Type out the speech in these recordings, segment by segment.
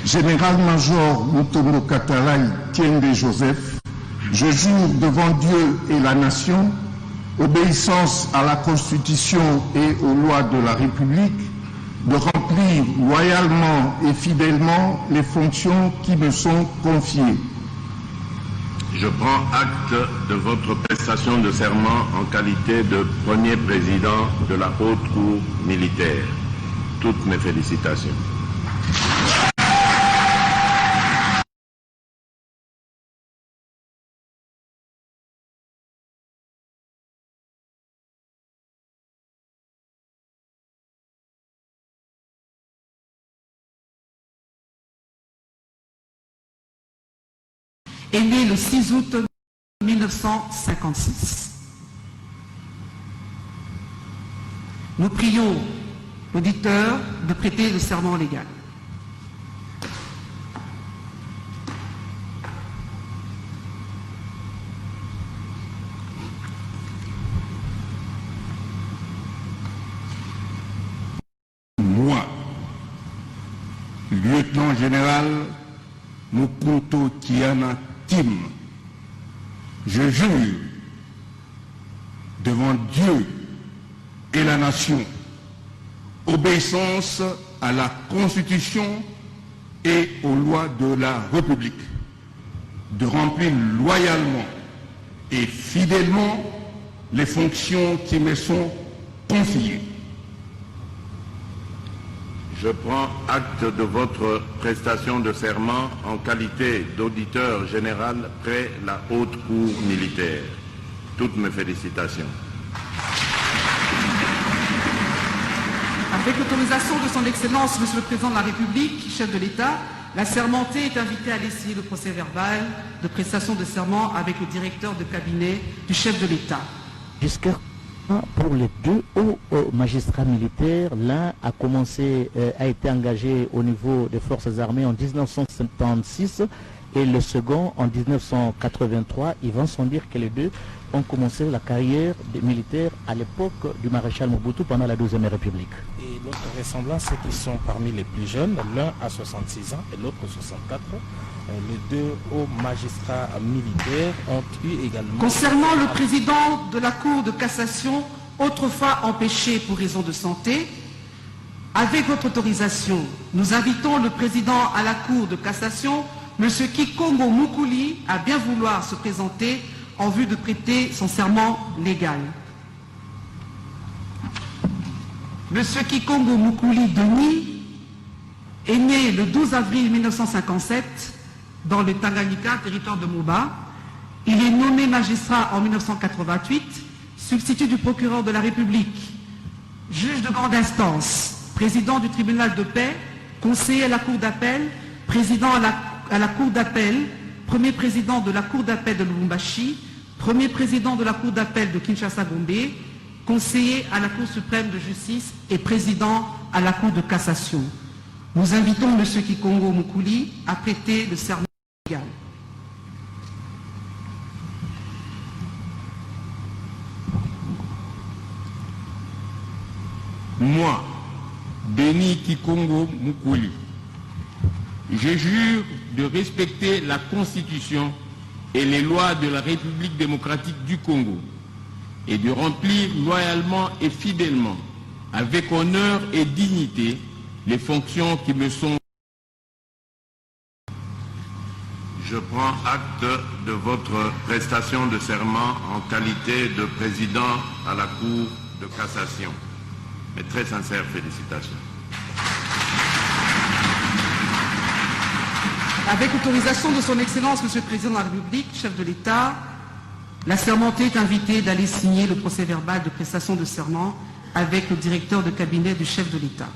Général-major Mutombo Katalai Tiende Joseph, je jure devant Dieu et la nation, obéissance à la Constitution et aux lois de la République, de remplir loyalement et fidèlement les fonctions qui me sont confiées. Je prends acte de votre prestation de serment en qualité de premier président de la Haute Cour militaire. Toutes mes félicitations. Est né le 6 août 1956. Nous prions l'auditeur de prêter le serment légal. Moi, lieutenant général Mukunto Kiana Tim, je jure devant Dieu et la nation, obéissance à la Constitution et aux lois de la République, de remplir loyalement et fidèlement les fonctions qui me sont confiées. Je prends acte de votre prestation de serment en qualité d'auditeur général près la Haute Cour militaire. Toutes mes félicitations. Avec l'autorisation de son Excellence, Monsieur le Président de la République, chef de l'État, l'assermenté est invité à aller signer le procès verbal de prestation de serment avec le directeur de cabinet du chef de l'État. Jusqu'à pour les deux hauts magistrats militaires, l'un a été engagé au niveau des forces armées en 1976 et le second en 1983. Ils vont sans dire que les deux ont commencé la carrière des militaires à l'époque du maréchal Mobutu pendant la 12e République. Et l'autre ressemblance, c'est qu'ils sont parmi les plus jeunes, l'un à 66 ans et l'autre 64. Les deux hauts magistrats militaires ont eu également... Concernant le président de la Cour de cassation, autrefois empêché pour raison de santé, avec votre autorisation, nous invitons le président à la Cour de cassation, M. Kikongo Mukuli, à bien vouloir se présenter en vue de prêter son serment légal. M. Kikongo Mukuli Denis est né le 12 avril 1957 dans le Tanganyika, territoire de Moba. Il est nommé magistrat en 1988, substitut du procureur de la République, juge de grande instance, président du tribunal de paix, conseiller à la Cour d'appel, président à la Cour d'appel, premier président de la Cour d'appel de Lubumbashi, premier président de la Cour d'appel de Kinshasa-Gombe, conseiller à la Cour suprême de justice et président à la Cour de cassation. Nous invitons M. Kikongo Mukuli à prêter le serment légal. Moi, Denis Kikongo Mukuli, je jure de respecter la Constitution et les lois de la République démocratique du Congo et de remplir loyalement et fidèlement, avec honneur et dignité, les fonctions qui me sont... Je prends acte de votre prestation de serment en qualité de président à la Cour de cassation. Mes très sincères félicitations. Avec autorisation de son Excellence, Monsieur le Président de la République, chef de l'État, l'assermenté est invité d'aller signer le procès verbal de prestation de serment avec le directeur de cabinet du chef de l'État.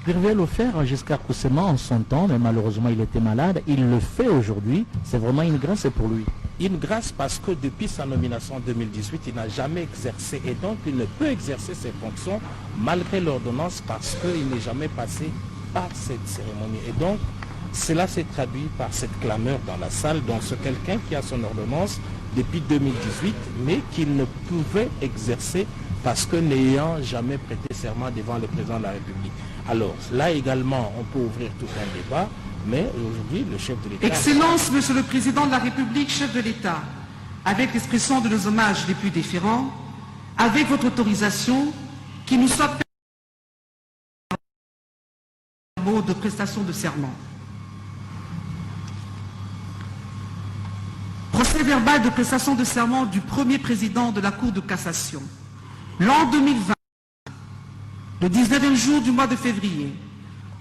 Il devait le faire jusqu'à Koussema en son temps, mais malheureusement il était malade. Il le fait aujourd'hui. C'est vraiment une grâce pour lui. Une grâce parce que depuis sa nomination en 2018, il n'a jamais exercé et donc il ne peut exercer ses fonctions malgré l'ordonnance parce qu'il n'est jamais passé par cette cérémonie. Et donc, cela s'est traduit par cette clameur dans la salle, donc c'est quelqu'un qui a son ordonnance depuis 2018, mais qu'il ne pouvait exercer parce que n'ayant jamais prêté serment devant le président de la République. Alors, là également, on peut ouvrir tout un débat. Mais aujourd'hui, le chef de l'État... Excellence, Monsieur le Président de la République, chef de l'État, avec l'expression de nos hommages les plus déférents, avec votre autorisation, qui nous soit permis de prestation de serment. Procès verbal de prestation de serment du premier président de la Cour de cassation. L'an 2020, le 19e jour du mois de février,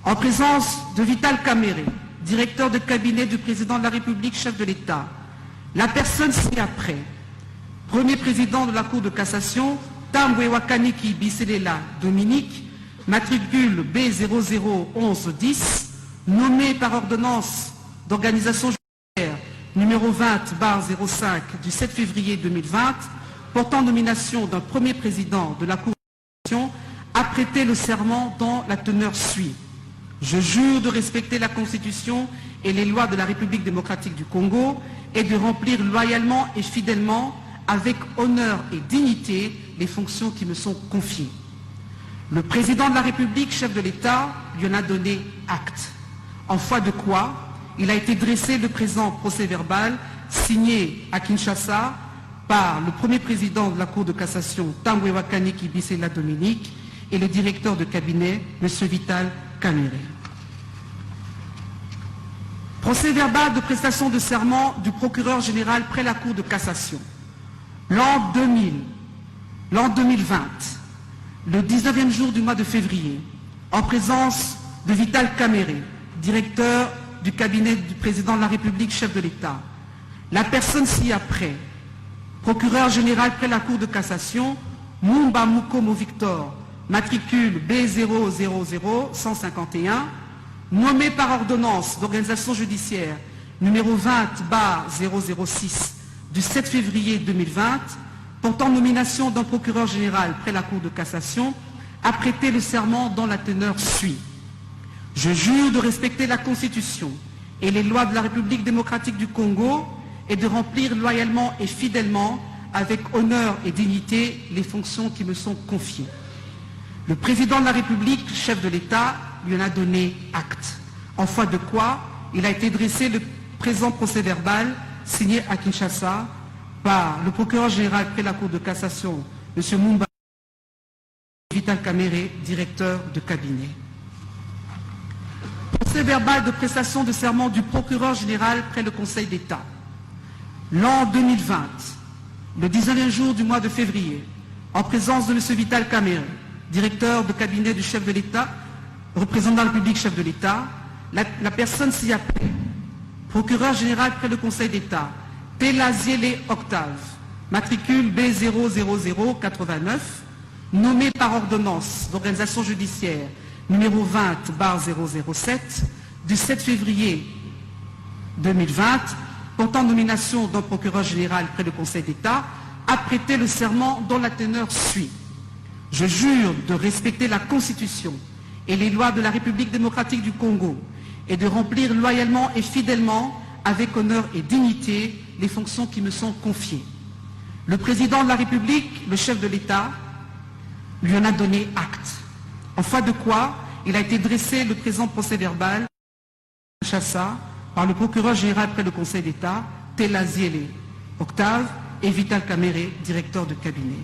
en présence de Vital Kamerhe, directeur de cabinet du président de la République, chef de l'État, la personne ci-après, premier président de la Cour de cassation, Tambwe Wakaniki Biselela Dominique, matricule B001110, nommé par ordonnance d'organisation judiciaire numéro 20/05 du 7 février 2020, portant nomination d'un premier président de la Cour de cassation, a prêté le serment dont la teneur suit. Je jure de respecter la Constitution et les lois de la République démocratique du Congo et de remplir loyalement et fidèlement, avec honneur et dignité, les fonctions qui me sont confiées. Le président de la République, chef de l'État, lui en a donné acte. En foi de quoi, il a été dressé le présent procès-verbal signé à Kinshasa par le premier président de la Cour de cassation, Tambwe Wakaniki Biselela Dominique, et le directeur de cabinet, M. Vital Kamerhe. Procès-verbal de prestation de serment du procureur général près la Cour de cassation. L'an 2020, le 19e jour du mois de février, en présence de Vital Kamerhe, directeur du cabinet du président de la République, chef de l'État, la personne ci-après, procureur général près la Cour de cassation, Mumba Mukomo Victor, matricule B000151, nommé par ordonnance d'organisation judiciaire numéro 20/006 du 7 février 2020, portant nomination d'un procureur général près la Cour de cassation, a prêté le serment dont la teneur suit. Je jure de respecter la Constitution et les lois de la République démocratique du Congo et de remplir loyalement et fidèlement, avec honneur et dignité, les fonctions qui me sont confiées. Le président de la République, chef de l'État, lui en a donné acte. En foi de quoi, il a été dressé le présent procès-verbal signé à Kinshasa par le procureur général près la Cour de cassation, M. Mumba Vital Kamerhe, directeur de cabinet. Procès-verbal de prestation de serment du procureur général près le Conseil d'État. L'an 2020, le 19e jour du mois de février, en présence de M. Vital Kamerhe, directeur de cabinet du chef de l'État, représentant de la République, chef de l'État, la personne ci-après, procureur général près le Conseil d'État, Telaziele Octave, matricule B00089, nommé par ordonnance d'organisation judiciaire numéro 20/007 du 7 février 2020, portant nomination d'un procureur général près le Conseil d'État, a prêté le serment dont la teneur suit. Je jure de respecter la Constitution et les lois de la République démocratique du Congo et de remplir loyalement et fidèlement, avec honneur et dignité, les fonctions qui me sont confiées. Le président de la République, le chef de l'État, lui en a donné acte. En foi de quoi, il a été dressé le présent procès-verbal à Kinshasa par le procureur général près le Conseil d'État, Telaziele Octave, et Vital Kamerhe, directeur de cabinet.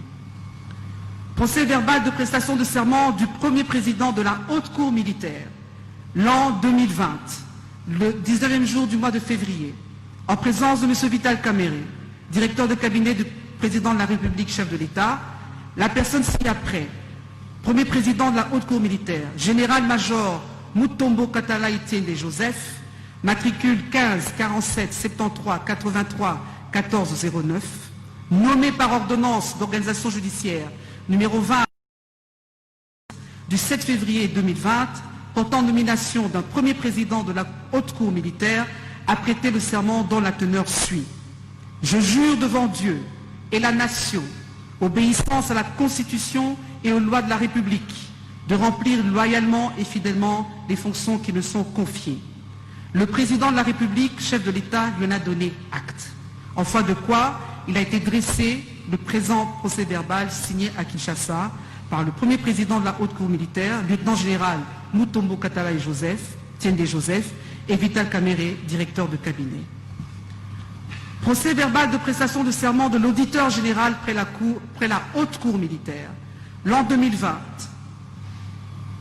Procès-verbal de prestation de serment du premier président de la Haute Cour militaire, l'an 2020, le 19e jour du mois de février, en présence de M. Vital Kamerhe, directeur de cabinet du président de la République, chef de l'État, la personne ci-après, premier président de la Haute Cour militaire, général-major Mutombo Katala Etienne Joseph, matricule 15 47 73 83 14 09, nommé par ordonnance d'organisation judiciaire numéro 20 du 7 février 2020, portant nomination d'un premier président de la Haute Cour militaire, a prêté le serment dont la teneur suit. Je jure devant Dieu et la nation, obéissance à la Constitution et aux lois de la République, de remplir loyalement et fidèlement les fonctions qui me sont confiées. Le président de la République, chef de l'État, lui en a donné acte. En foi de quoi, il a été dressé le présent procès-verbal signé à Kinshasa par le premier président de la Haute Cour militaire, lieutenant général Mutombo Katala Joseph, Tiende Joseph, et Vital Kamere, directeur de cabinet. Procès verbal de prestation de serment de l'auditeur général près la haute cour militaire. L'an 2020,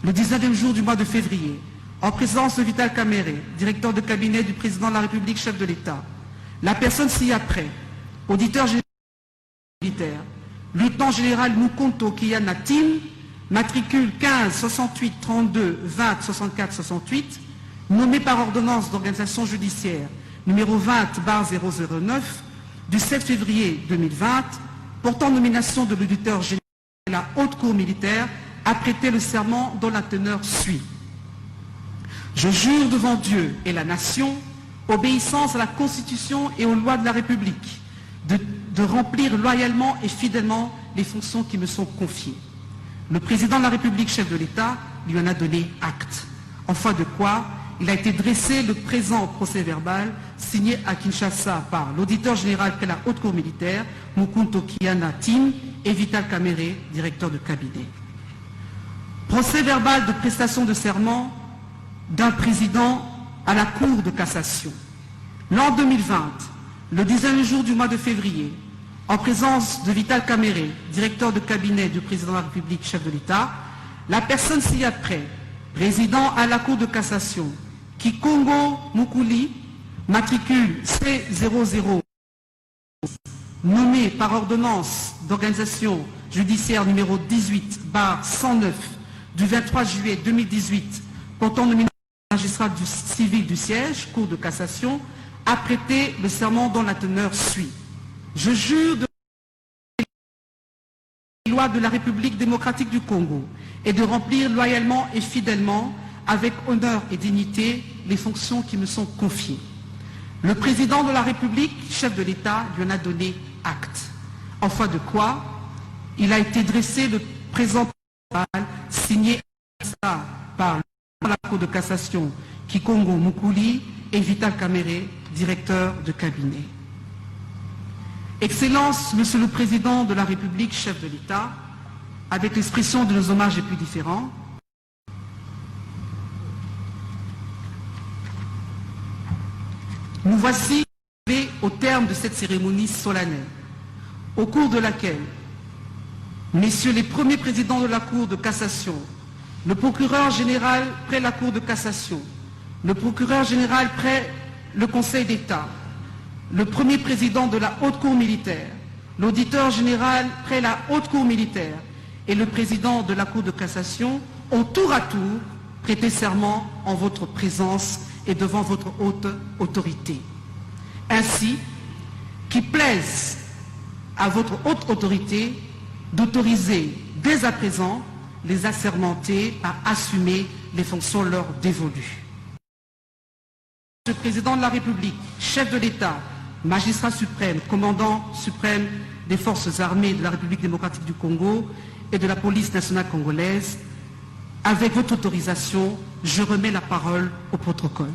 le 19e jour du mois de février, en présence de Vital Kamere, directeur de cabinet du président de la République, chef de l'État, la personne ci-après, auditeur général militaire, lieutenant général Mukonto Kiyana Tim, matricule 15 68 32 20 64 68, nommé par ordonnance d'organisation judiciaire numéro 20/009 du 7 février 2020, portant nomination de l'auditeur général de la haute cour militaire, a prêté le serment dont la teneur suit. Je jure devant Dieu et la nation, obéissance à la Constitution et aux lois de la République, de remplir loyalement et fidèlement les fonctions qui me sont confiées. Le président de la République, chef de l'État, lui en a donné acte. En foi de quoi, il a été dressé le présent procès verbal signé à Kinshasa par l'auditeur général près la haute cour militaire, Mukonto Kiyana Tim, et Vital Kamere, directeur de cabinet. Procès verbal de prestation de serment d'un président à la Cour de cassation. L'an 2020, le 19e jour du mois de février, en présence de Vital Kamere, directeur de cabinet du président de la République, chef de l'État, la personne ci-après, résident à la Cour de cassation, Kikongo Mukuli, matricule C00, nommé par ordonnance d'organisation judiciaire numéro 18/109 du 23 juillet 2018, portant nomination de magistrat civil du siège, Cour de cassation, a prêté le serment dont la teneur suit. Je jure de les lois de la République démocratique du Congo et de remplir loyalement et fidèlement, avec honneur et dignité, les fonctions qui me sont confiées. Le président de la République, chef de l'État, lui en a donné acte. En foi de quoi, il a été dressé le présent procès verbal signé par la Cour de cassation, Kikongo Mukuli, et Vital Kamere, directeur de cabinet. Excellences, Monsieur le Président de la République, chef de l'État, avec l'expression de nos hommages les plus différents, nous voici arrivés au terme de cette cérémonie solennelle, au cours de laquelle messieurs les premiers présidents de la Cour de cassation, le procureur général près la Cour de cassation, le procureur général près le Conseil d'État, le premier président de la Haute Cour militaire, l'auditeur général près la Haute Cour militaire et le président de la Cour de cassation ont tour à tour prêté serment en votre présence et devant votre haute autorité. Ainsi, qu'il plaise à votre haute autorité d'autoriser dès à présent les assermentés à assumer les fonctions leur dévolues. Le président de la République, chef de l'État, magistrat suprême, commandant suprême des forces armées de la République démocratique du Congo et de la police nationale congolaise, avec votre autorisation, je remets la parole au protocole.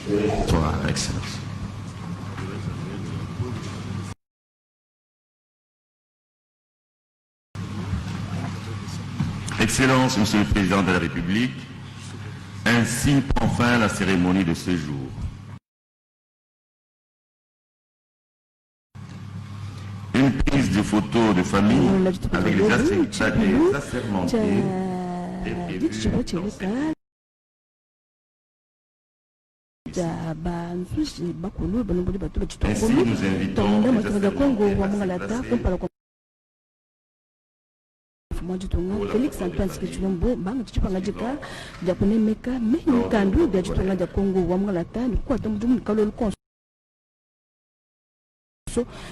Bonsoir, Excellence. Excellence, Monsieur le Président de la République, ainsi prend fin la cérémonie de ce jour. Une prise de photos de famille avec les assermentés est prévue. Ainsi, nous invitons les assermentés. Félix Antoine Skechulombo bang chipanga jika japone meka me kandu de chitonga ja Kongo wa mngalata ni kwa tamu kalol konso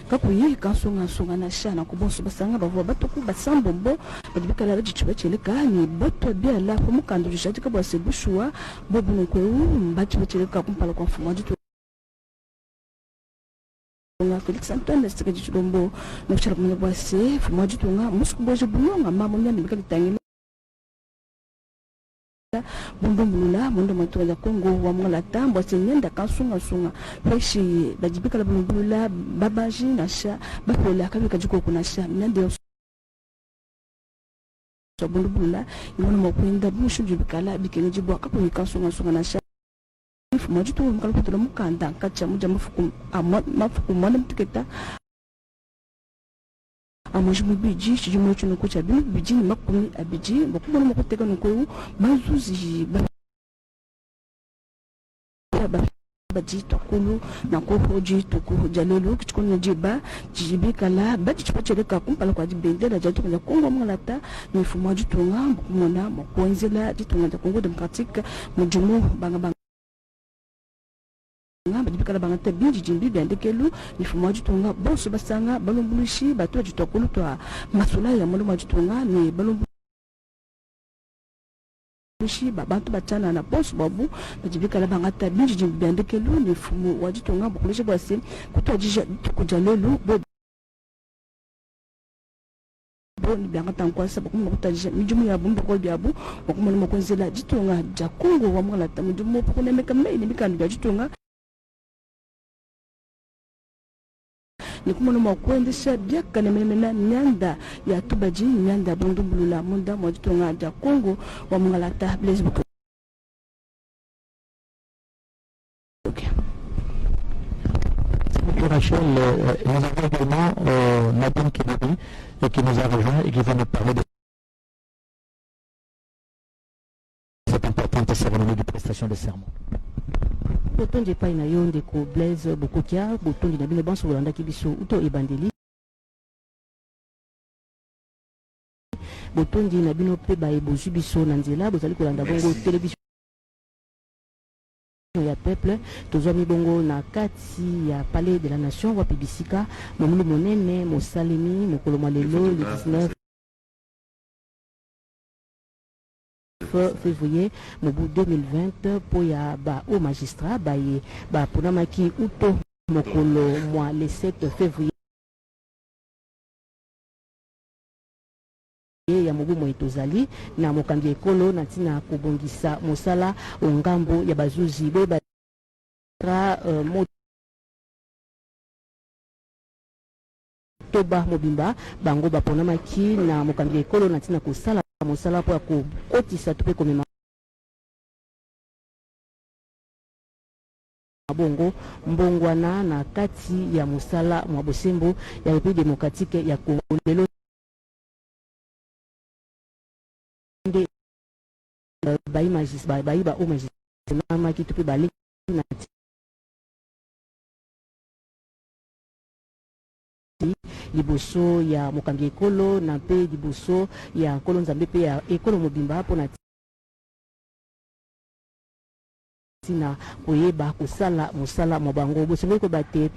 kakuyi kansonga songa na shana kubonso basanga bavo batoku basambombo badibikala bajichiba cheleka ni bato bia la fomu kandu jishati kabwa sebushua bobu nkweu mbachi bacheleka kumpala kwa mfumo jitu Félix Antoine Skechulombo no chara kumenya bwase fumo jitunga musku boje bulonga mama nyani bikali tangile Bumbulula mundo matu ya Kongo wa mngalata mbose nyenda kansunga sunga peshi bajibika la bumbulula babaji nasha bakola kabika jiko kunasha nyande so bumbulula iwono mokwenda bushu jibikala bikene jibwa kapo kansunga sunga nasha fumo jitu mkala kutola mukanda kacha muja mafuku mwana mtiketa Amojimu biji chijumo chuno kucha binu biji ni makumi abiji bakubo no kuteka nuko bazuzi baji tokulu na kohoji toku jalelu kichikono jiba jibikala baji chipacheleka kumpala kwa jibendela jatu kwa Kongo mngalata ni fumo jitunga mkumona mkonzela jitunga ja Kongo Democratique mujumo banga badibikala bangata binji jimbi byandekelu nifumo jitunga boso basanga balumbulushi bato jitokulu twa masula ya muluma jitunga ni balumbulushi babantu batana na boso babu badibikala bangata binji jimbi byandekelu nifumo wajitunga bukulishe bwase kutwajija kujalelu bo ni byangata nkwasa bakumuna kutajija mijumu ya bumbu kwa byabu bakumuna makonzela jitunga ja Kongo wa mngalata mijumu kunemeka meini mikandu ya jitunga ni kumona mwakwendesha byaka nemena nyanda ya tubaji nyanda bundumbulula munda mwajitonga ja Kongo wa mngalata Blaise Buko. Rachel, nous avons également Nadine Kennedy qui nous a rejoint et qui va nous parler de cette importante cérémonie de prestation de serment. Botondi pa ina yonde ko Blaise Bukokia botondi na bino banso bolanda kibiso uto ebandeli botondi na bino pe ba ebozu biso na nzela bozali kolanda bongo télévision ya peuple tozwami bongo na kati ya palais de la nation wa pibisika momulu monene mosalemi mokolo malelo le 19 février mobu 2020 po ya ba au magistrat ba ye ba ponamaki uto mokolo mwa le 7 février ya mobu mo etozali na mokambi ekolo na tina kobongisa mosala ongambo ya bazuzi be ba toba mobimba bango baponamaki na mokambi ekolo na tina kosala mosala po ya kokotisa to pe komema bongo mbongwana na kati ya mosala mwa bosembo ya République démocratique ya Congo lelo nde bayi magistrat bayi ba o magistrat na maki to pe bale na liboso ya mokambi ekolo na pe liboso ya nkolo nzambe pe ya ekolo mobimba mpona tina koyeba kosala mosala mwa bango bosengeli koyeba te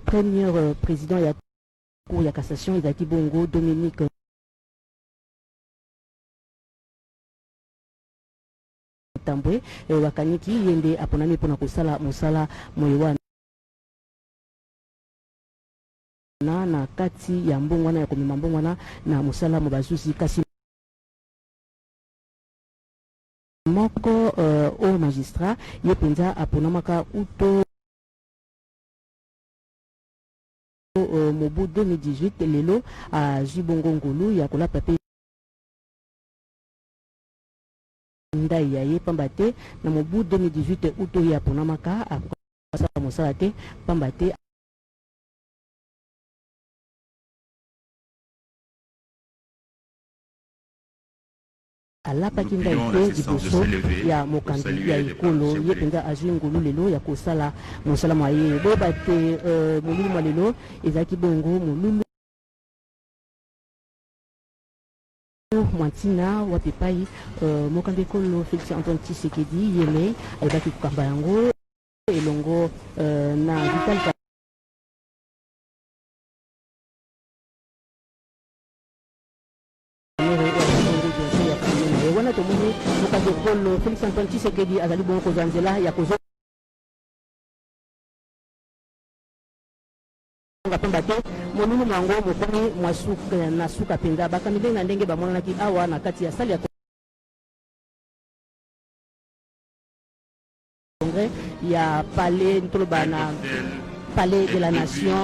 premier président ya cour ya cassation ezalaki bongo Dominique Tambwe bakaniki yende aponami mpona kosala mosala moyewana na kati ya mbongwana ya komema mbongwana na mosala mo bazuzi kasi moko au magistrat ye penza aponamaka uto mobu 2018 lelo a Jibongo Ngulu ya kola pape ndai ya ye pambate na mobu 2018 uto ya ponamaka akasa mosala te pambate alapaki ndai te liboso ya mokambi ya ekolo ye penza azwi ngulu lelo ya kosala mosala mwa ye boyeba te molulu mwa lelo ezalaki bongo molulu mwantina wapi epai mokambi ekolo Félix Antoine Tshisekedi yeme ayebaki kokamba yango elongo na Vital wana tomoni mokambi ekolo Félix Antoine Tshisekedi azali bongo kozwa nzela ya kozonga pamba te molulu mwango mokomi mwasuka na suka penza bakambi na ndenge bamonanaki awa na kati ya sali ya congrès ya palais ntoloba na palais de la nation